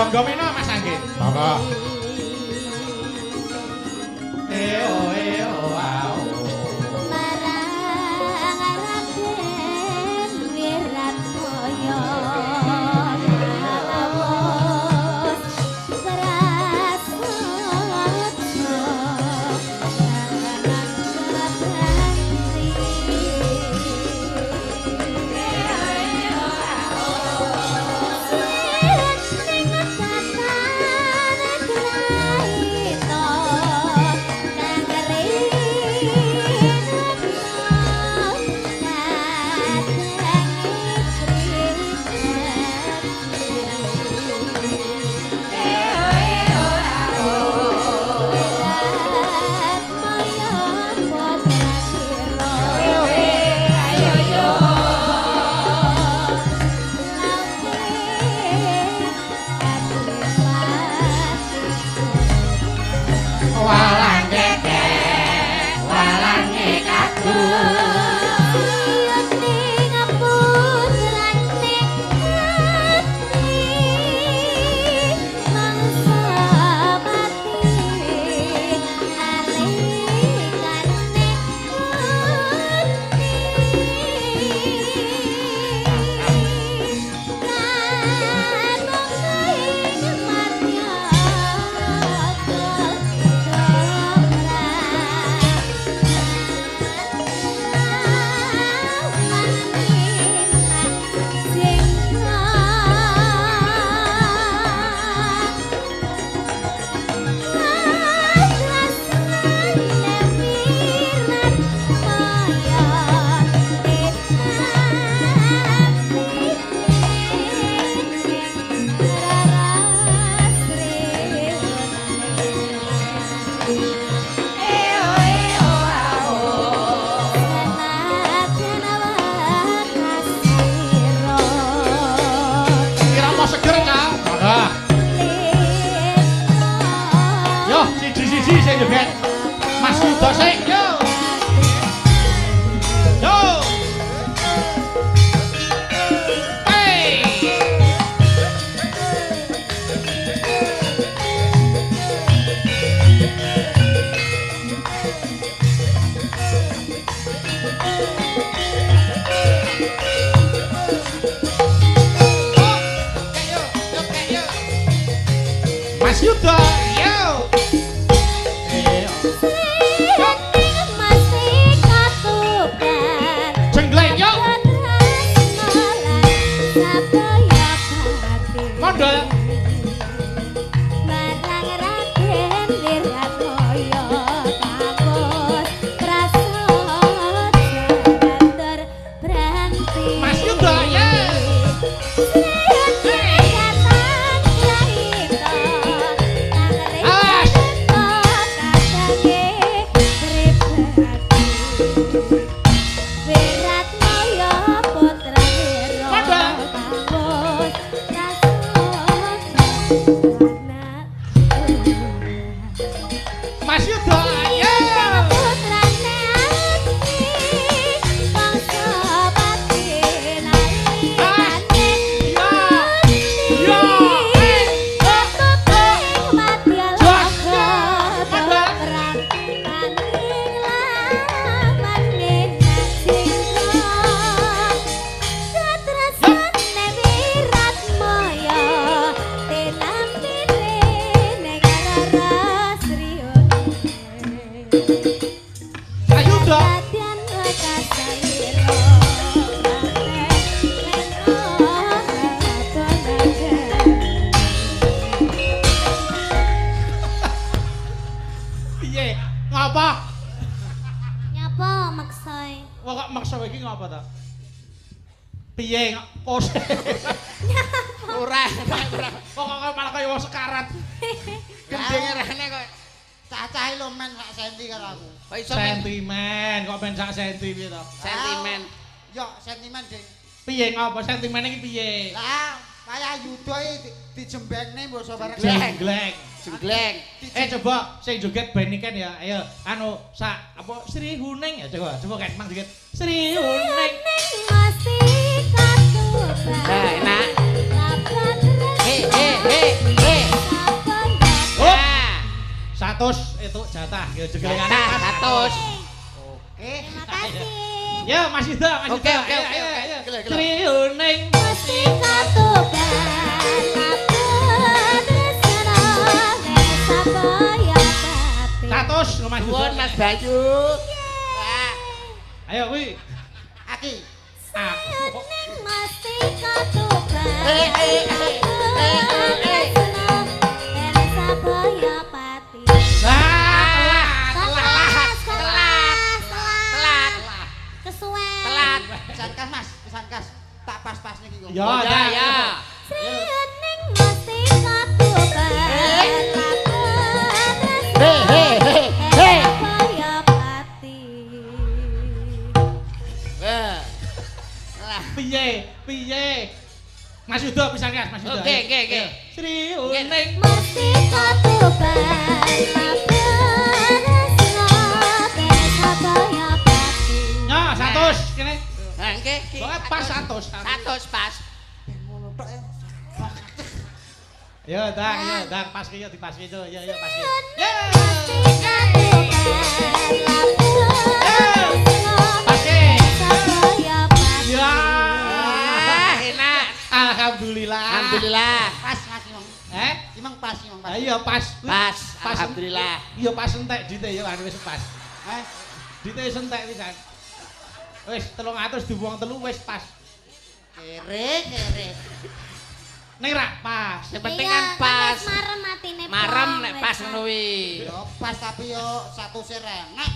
Monggo mino Mas Anggi. Monggo. Apa sentimen iki piye? Lah, kaya yuda iki dijembengne mbok bareng. Jenggleng. Jenggleng. Coba sing joget band iki kan ya. Ayo, anu sak apa Sri Huning ya coba. Coba kan mang joget. Sri Huning masih katuban. Nah, enak. He. 100 itu jatah ya jegelengane Jatah 100. Oke. Terima kasih. Ya Mas Yuda, Mas Oke, Yuda. oke, Ayo, oke, ayo, oke. ayo. Gila, gila. Triuning Mesti katuban lapar tresno desa kaya pati. 100 Mas Yuda. Nuwun Mas Bayu. Wah. Ayo kuwi. Aki. Aku. Ning mesti katuban Eh. lapar tresno desa kaya pati. Lah, Kelas, Telat. kelas. Kesuwen. Telat. Pisan kas Mas, pisan kas. Tak pas-pas niki kok. Ya, Oh, ya, ya. Ning mesti katuban lapar tresno kaya pati. Wah. Lah. Piye? Mas Yuda pisan Mas, Mas Yuda. Oke, ayo. oke, oke. Ayo. Triuning Mesti katuban lapar tresno desa kaya pati. Ya, 100 kene. Nah, nggih. Soalnya pas 100. 100 pas. Ngono tok ya. Ya, dang pas ki ya dipas ki itu. Ya, pas ki. Ya. Mesti katuban lapar Pas ki. desa kaya pati. Ya. Wah, enak. Alhamdulillah. Alhamdulillah. Pas Mas Imang. Imang pas, Imang pas. Iya pas. Pas. Pas. Alhamdulillah. Iya pas entek dite ya wis pas. Eh, Dite wis entek pisan. Wis 300 dibuang 3 wis pas. kere. Ning ra pas. Yang penting Iya, kan pas. wis marem atine. Marem Pong, nek wis pas ngono kuwi. Yo pas tapi yo satu serenek.